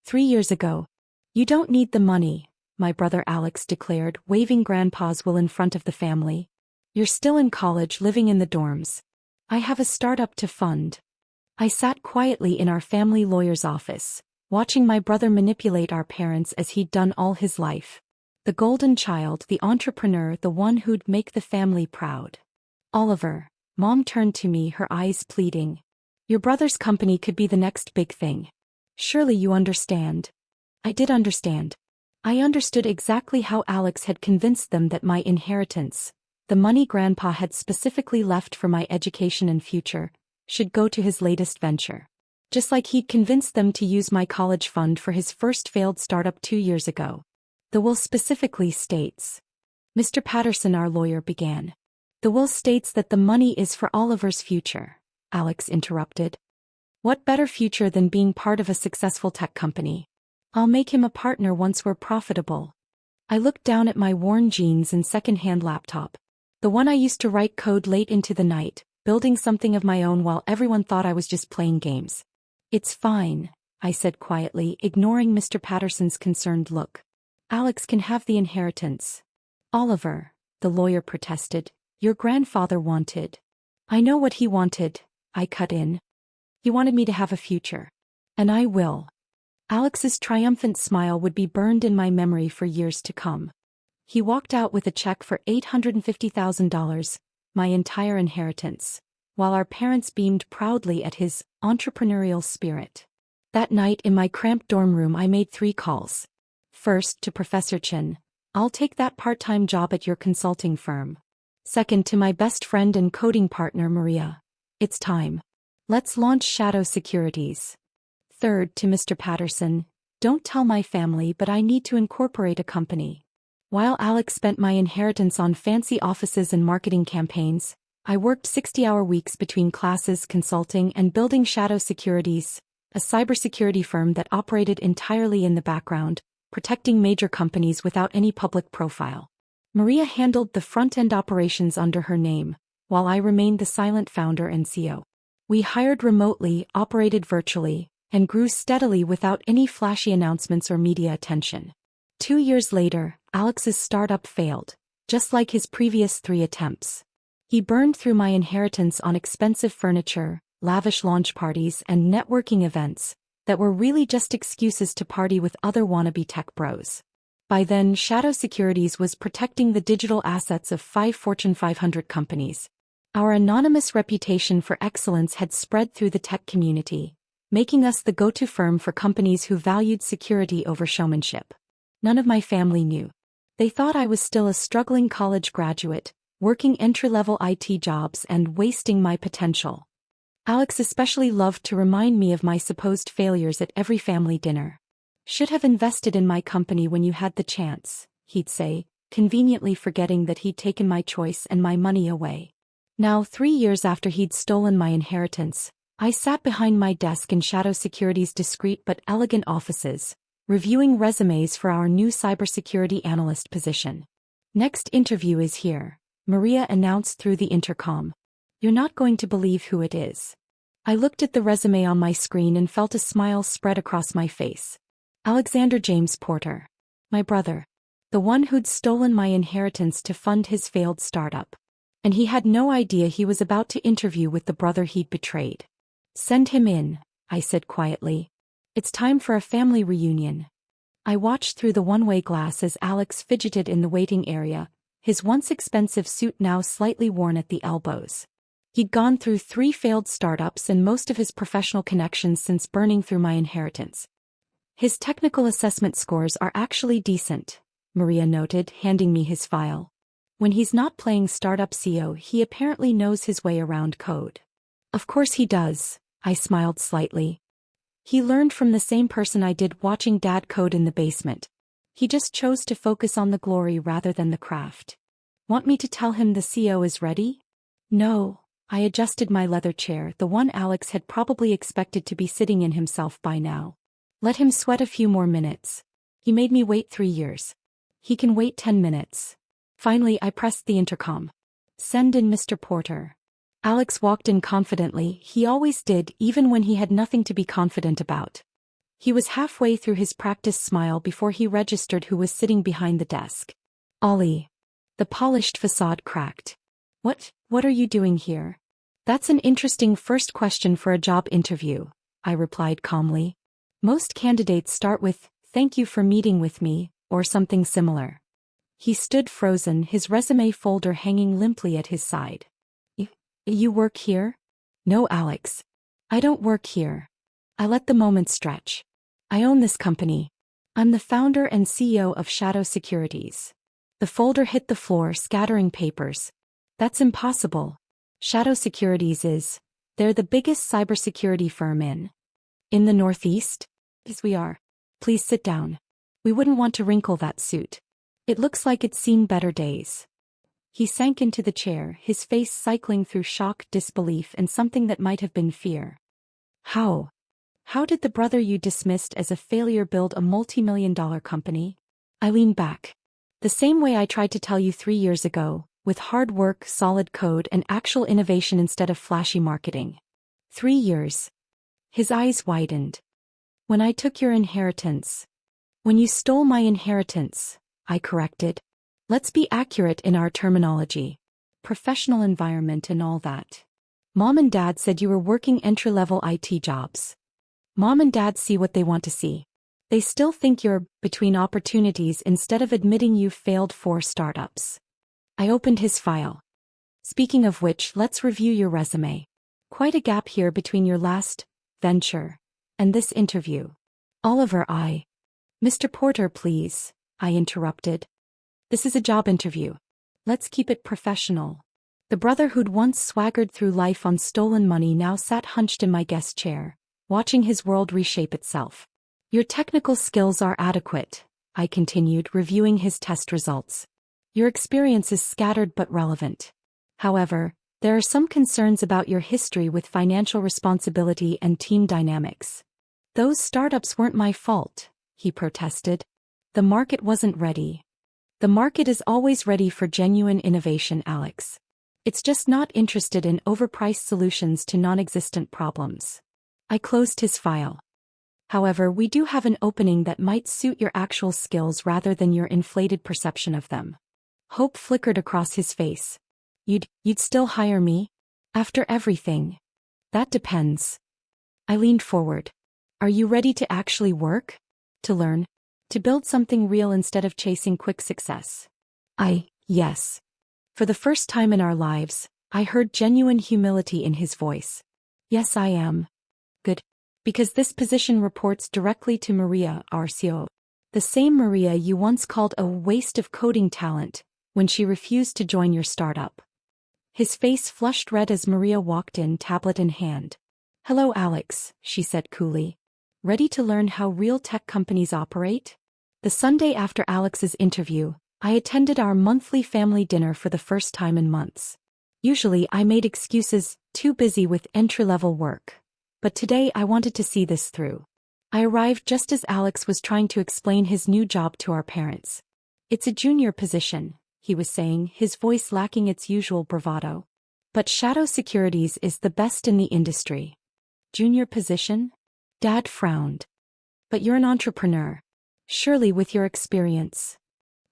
3 years ago. You don't need the money, my brother Alex declared, waving Grandpa's will in front of the family. You're still in college, living in the dorms. I have a startup to fund. I sat quietly in our family lawyer's office, watching my brother manipulate our parents as he'd done all his life. The golden child, the entrepreneur, the one who'd make the family proud. Oliver, Mom turned to me, her eyes pleading. Your brother's company could be the next big thing. Surely you understand. I did understand. I understood exactly how Alex had convinced them that my inheritance, the money Grandpa had specifically left for my education and future, should go to his latest venture. Just like he'd convinced them to use my college fund for his first failed startup 2 years ago. The will specifically states. Mr. Patterson, our lawyer, began. The will states that the money is for Oliver's future, Alex interrupted. What better future than being part of a successful tech company? I'll make him a partner once we're profitable. I looked down at my worn jeans and second-hand laptop. The one I used to write code late into the night, building something of my own while everyone thought I was just playing games. It's fine, I said quietly, ignoring Mr. Patterson's concerned look. Alex can have the inheritance. Oliver, the lawyer protested, your grandfather wanted. I know what he wanted, I cut in. He wanted me to have a future. And I will. Alex's triumphant smile would be burned in my memory for years to come. He walked out with a check for $850,000, my entire inheritance, while our parents beamed proudly at his entrepreneurial spirit. That night in my cramped dorm room I made 3 calls. First, to Professor Chen, I'll take that part-time job at your consulting firm. Second, to my best friend and coding partner Maria. It's time. Let's launch Shadow Securities. Third, to Mr. Patterson, don't tell my family, but I need to incorporate a company. While Alex spent my inheritance on fancy offices and marketing campaigns, I worked 60-hour weeks between classes, consulting, and building Shadow Securities, a cybersecurity firm that operated entirely in the background, protecting major companies without any public profile. Maria handled the front-end operations under her name, while I remained the silent founder and CEO. We hired remotely, operated virtually, and grew steadily without any flashy announcements or media attention. 2 years later, Alex's startup failed, just like his previous 3 attempts. He burned through my inheritance on expensive furniture, lavish launch parties, and networking events that were really just excuses to party with other wannabe tech bros. By then, Shadow Securities was protecting the digital assets of 5 Fortune 500 companies. Our anonymous reputation for excellence had spread through the tech community, making us the go-to firm for companies who valued security over showmanship. None of my family knew. They thought I was still a struggling college graduate, working entry-level IT jobs and wasting my potential. Alex especially loved to remind me of my supposed failures at every family dinner. Should have invested in my company when you had the chance, he'd say, conveniently forgetting that he'd taken my choice and my money away. Now, 3 years after he'd stolen my inheritance, I sat behind my desk in Shadow Security's discreet but elegant offices, reviewing resumes for our new cybersecurity analyst position. Next interview is here, Maria announced through the intercom. You're not going to believe who it is. I looked at the resume on my screen and felt a smile spread across my face. Alexander James Porter. My brother. The one who'd stolen my inheritance to fund his failed startup. And he had no idea he was about to interview with the brother he'd betrayed. Send him in, I said quietly. It's time for a family reunion. I watched through the one-way glass as Alex fidgeted in the waiting area, his once expensive suit now slightly worn at the elbows. He'd gone through 3 failed startups and most of his professional connections since burning through my inheritance. His technical assessment scores are actually decent, Maria noted, handing me his file. When he's not playing startup CEO, he apparently knows his way around code. Of course he does, I smiled slightly. He learned from the same person I did watching Dad code in the basement. He just chose to focus on the glory rather than the craft. Want me to tell him the CEO is ready? No, I adjusted my leather chair, the one Alex had probably expected to be sitting in himself by now. Let him sweat a few more minutes. He made me wait 3 years. He can wait 10 minutes. Finally, I pressed the intercom. Send in Mr. Porter. Alex walked in confidently, he always did, even when he had nothing to be confident about. He was halfway through his practice smile before he registered who was sitting behind the desk. Ollie. The polished facade cracked. What are you doing here? That's an interesting first question for a job interview, I replied calmly. Most candidates start with, "Thank you for meeting with me," or something similar. He stood frozen, his resume folder hanging limply at his side. You work here? No, Alex. I don't work here. I let the moment stretch. I own this company. I'm the founder and CEO of Shadow Securities. The folder hit the floor, scattering papers. That's impossible. Shadow Securities they're the biggest cybersecurity firm in the Northeast? Yes, we are. Please sit down. We wouldn't want to wrinkle that suit. It looks like it's seen better days. He sank into the chair, his face cycling through shock, disbelief, and something that might have been fear. How did the brother you dismissed as a failure build a multi-million-dollar company? I leaned back. The same way I tried to tell you 3 years ago, with hard work, solid code, and actual innovation instead of flashy marketing. 3 years. His eyes widened. When I took your inheritance. When you stole my inheritance, I corrected. Let's be accurate in our terminology. Professional environment and all that. Mom and Dad said you were working entry-level IT jobs. Mom and Dad see what they want to see. They still think you're between opportunities instead of admitting you've failed 4 startups. I opened his file. Speaking of which, let's review your resume. Quite a gap here between your last venture and this interview. Oliver, Mr. Porter, please, I interrupted. This is a job interview. Let's keep it professional. The brother who'd once swaggered through life on stolen money now sat hunched in my guest chair, watching his world reshape itself. Your technical skills are adequate, I continued, reviewing his test results. Your experience is scattered but relevant. However, there are some concerns about your history with financial responsibility and team dynamics. Those startups weren't my fault, he protested. The market wasn't ready. The market is always ready for genuine innovation, Alex. It's just not interested in overpriced solutions to non-existent problems. I closed his file. However, we do have an opening that might suit your actual skills rather than your inflated perception of them. Hope flickered across his face. You'd still hire me? After everything? That depends. I leaned forward. Are you ready to actually work? To learn? To build something real instead of chasing quick success? Yes. For the first time in our lives, I heard genuine humility in his voice. Yes, I am. Good. Because this position reports directly to Maria, our CEO. The same Maria you once called a waste of coding talent when she refused to join your startup. His face flushed red as Maria walked in, tablet in hand. Hello, Alex, she said coolly. Ready to learn how real tech companies operate? The Sunday after Alex's interview, I attended our monthly family dinner for the first time in months. Usually I made excuses, too busy with entry-level work. But today I wanted to see this through. I arrived just as Alex was trying to explain his new job to our parents. It's a junior position, he was saying, his voice lacking its usual bravado. But Shadow Securities is the best in the industry. Junior position? Dad frowned. But you're an entrepreneur. Surely with your experience.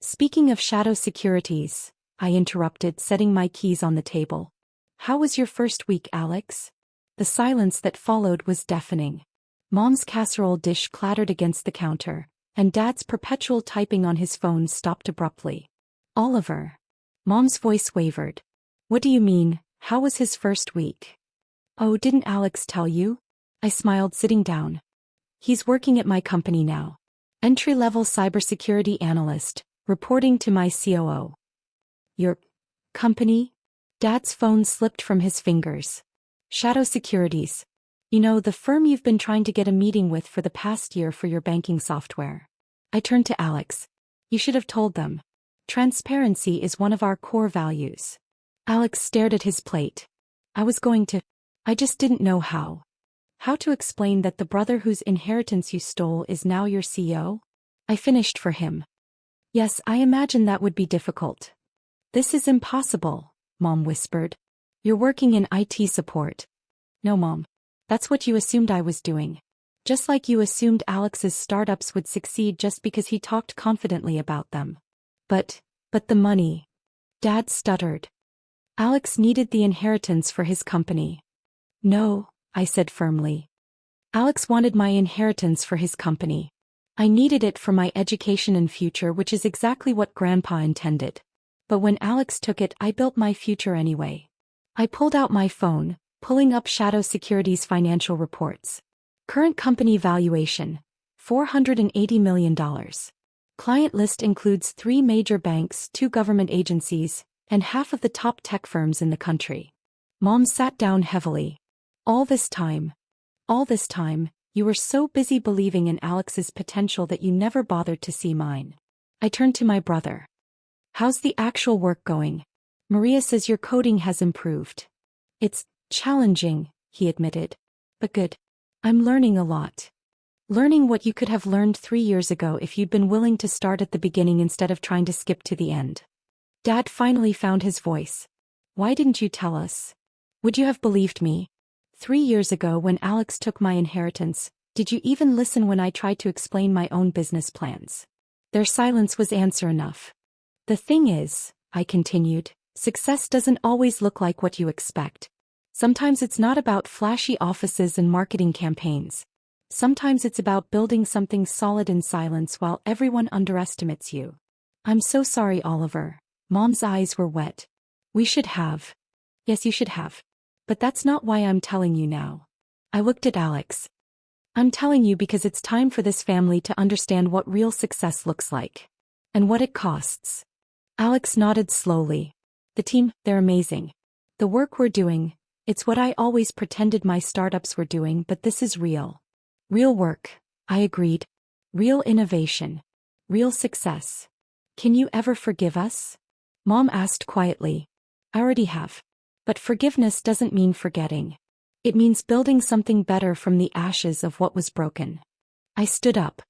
Speaking of Shadow Securities, I interrupted, setting my keys on the table. How was your first week, Alex? The silence that followed was deafening. Mom's casserole dish clattered against the counter, and Dad's perpetual typing on his phone stopped abruptly. Oliver. Mom's voice wavered. What do you mean, how was his first week? Oh, didn't Alex tell you? I smiled, sitting down. He's working at my company now. Entry-level cybersecurity analyst, reporting to my COO. Your company? Dad's phone slipped from his fingers. Shadow Securities. You know, the firm you've been trying to get a meeting with for the past year for your banking software. I turned to Alex. You should have told them. Transparency is one of our core values. Alex stared at his plate. I just didn't know how. How to explain that the brother whose inheritance you stole is now your CEO? I finished for him. Yes, I imagine that would be difficult. This is impossible, Mom whispered. You're working in IT support. No, Mom. That's what you assumed I was doing. Just like you assumed Alex's startups would succeed just because he talked confidently about them. But the money. Dad stuttered. Alex needed the inheritance for his company. No, I said firmly. Alex wanted my inheritance for his company. I needed it for my education and future, which is exactly what Grandpa intended. But when Alex took it, I built my future anyway. I pulled out my phone, pulling up Shadow Securities' financial reports. Current company valuation, $480 million. Client list includes 3 major banks, 2 government agencies, and half of the top tech firms in the country. Mom sat down heavily. All this time, you were so busy believing in Alex's potential that you never bothered to see mine. I turned to my brother. How's the actual work going? Maria says your coding has improved. It's challenging, he admitted. But good. I'm learning a lot. Learning what you could have learned 3 years ago if you'd been willing to start at the beginning instead of trying to skip to the end. Dad finally found his voice. Why didn't you tell us? Would you have believed me? 3 years ago when Alex took my inheritance, did you even listen when I tried to explain my own business plans? Their silence was answer enough. The thing is, I continued, success doesn't always look like what you expect. Sometimes it's not about flashy offices and marketing campaigns. Sometimes it's about building something solid in silence while everyone underestimates you. I'm so sorry, Oliver. Mom's eyes were wet. We should have. Yes, you should have. But that's not why I'm telling you now. I looked at Alex. I'm telling you because it's time for this family to understand what real success looks like. And what it costs. Alex nodded slowly. The team, they're amazing. The work we're doing, it's what I always pretended my startups were doing, but this is real. Real work, I agreed. Real innovation. Real success. Can you ever forgive us? Mom asked quietly. I already have. But forgiveness doesn't mean forgetting. It means building something better from the ashes of what was broken. I stood up.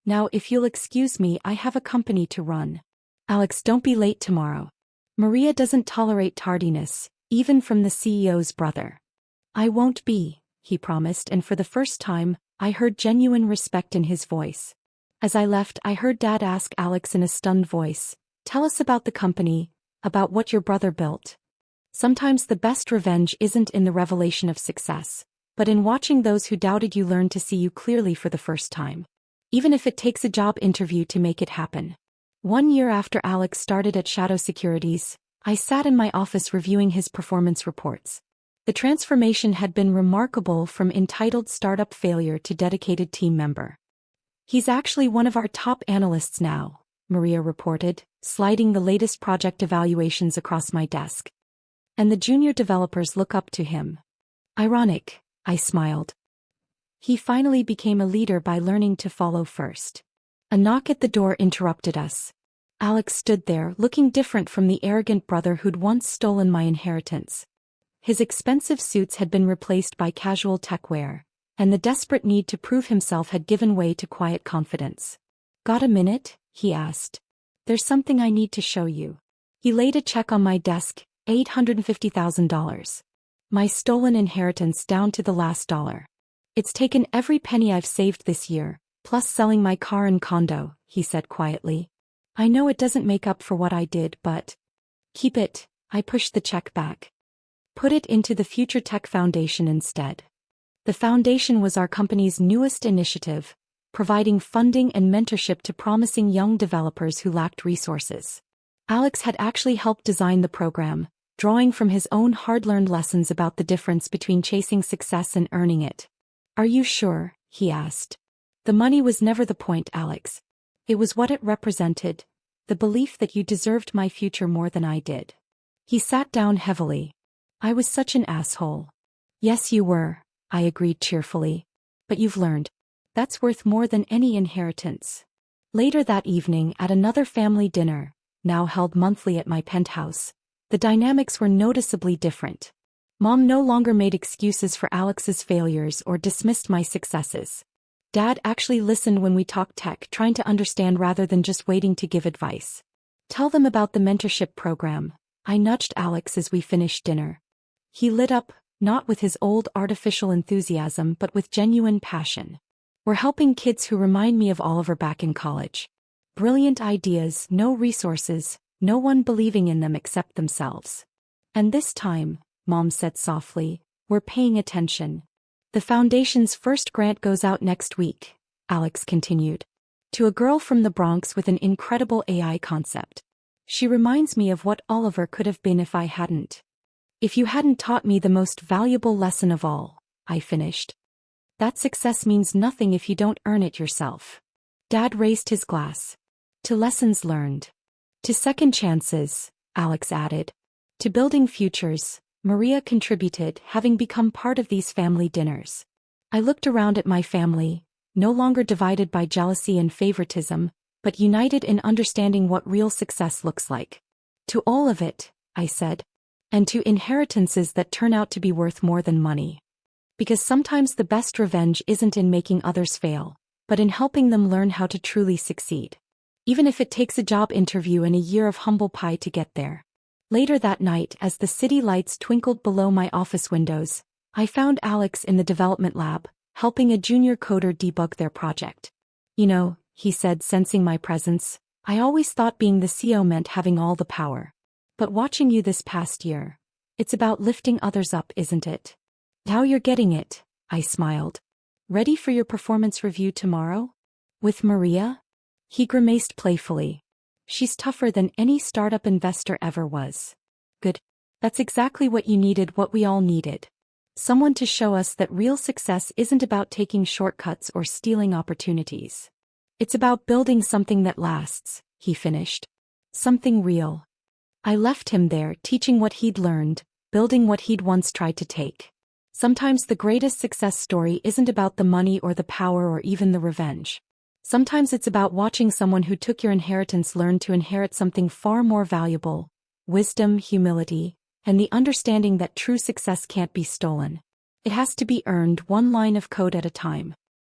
Now if you'll excuse me, I have a company to run. Alex, don't be late tomorrow. Maria doesn't tolerate tardiness, even from the CEO's brother. I won't be, he promised, and for the first time, I heard genuine respect in his voice. As I left, I heard Dad ask Alex in a stunned voice, tell us about the company, about what your brother built. Sometimes the best revenge isn't in the revelation of success, but in watching those who doubted you learn to see you clearly for the first time. Even if it takes a job interview to make it happen. 1 year after Alex started at Shadow Securities, I sat in my office reviewing his performance reports. The transformation had been remarkable, from entitled startup failure to dedicated team member. He's actually one of our top analysts now, Maria reported, sliding the latest project evaluations across my desk. And the junior developers look up to him. Ironic, I smiled. He finally became a leader by learning to follow first. A knock at the door interrupted us. Alex stood there, looking different from the arrogant brother who'd once stolen my inheritance. His expensive suits had been replaced by casual tech wear, and the desperate need to prove himself had given way to quiet confidence. Got a minute? He asked. There's something I need to show you. He laid a check on my desk, $850,000. My stolen inheritance down to the last dollar. It's taken every penny I've saved this year, plus selling my car and condo, he said quietly. I know it doesn't make up for what I did, but... Keep it, I pushed the check back. Put it into the Future Tech Foundation instead. The foundation was our company's newest initiative, providing funding and mentorship to promising young developers who lacked resources. Alex had actually helped design the program, drawing from his own hard-learned lessons about the difference between chasing success and earning it. Are you sure? He asked. The money was never the point, Alex. It was what it represented, the belief that you deserved my future more than I did. He sat down heavily. I was such an asshole. Yes, you were, I agreed cheerfully. But you've learned. That's worth more than any inheritance. Later that evening, at another family dinner, now held monthly at my penthouse, the dynamics were noticeably different. Mom no longer made excuses for Alex's failures or dismissed my successes. Dad actually listened when we talked tech, trying to understand rather than just waiting to give advice. Tell them about the mentorship program, I nudged Alex as we finished dinner. He lit up, not with his old artificial enthusiasm but with genuine passion. We're helping kids who remind me of Oliver back in college. Brilliant ideas, no resources, no one believing in them except themselves. And this time, Mom said softly, we're paying attention. The foundation's first grant goes out next week, Alex continued. To a girl from the Bronx with an incredible AI concept. She reminds me of what Oliver could have been if I hadn't. If you hadn't taught me the most valuable lesson of all, I finished. That success means nothing if you don't earn it yourself. Dad raised his glass. To lessons learned. To second chances, Alex added. To building futures, Maria contributed, having become part of these family dinners. I looked around at my family, no longer divided by jealousy and favoritism, but united in understanding what real success looks like. To all of it, I said. And to inheritances that turn out to be worth more than money. Because sometimes the best revenge isn't in making others fail, but in helping them learn how to truly succeed. Even if it takes a job interview and a year of humble pie to get there. Later that night, as the city lights twinkled below my office windows, I found Alex in the development lab, helping a junior coder debug their project. You know, he said, sensing my presence, I always thought being the CEO meant having all the power. But watching you this past year, it's about lifting others up, isn't it? Now you're getting it, I smiled. Ready for your performance review tomorrow? With Maria? He grimaced playfully. She's tougher than any startup investor ever was. Good. That's exactly what you needed, what we all needed. Someone to show us that real success isn't about taking shortcuts or stealing opportunities. It's about building something that lasts, he finished. Something real. I left him there, teaching what he'd learned, building what he'd once tried to take. Sometimes the greatest success story isn't about the money or the power or even the revenge. Sometimes it's about watching someone who took your inheritance learn to inherit something far more valuable: wisdom, humility, and the understanding that true success can't be stolen. It has to be earned, one line of code at a time.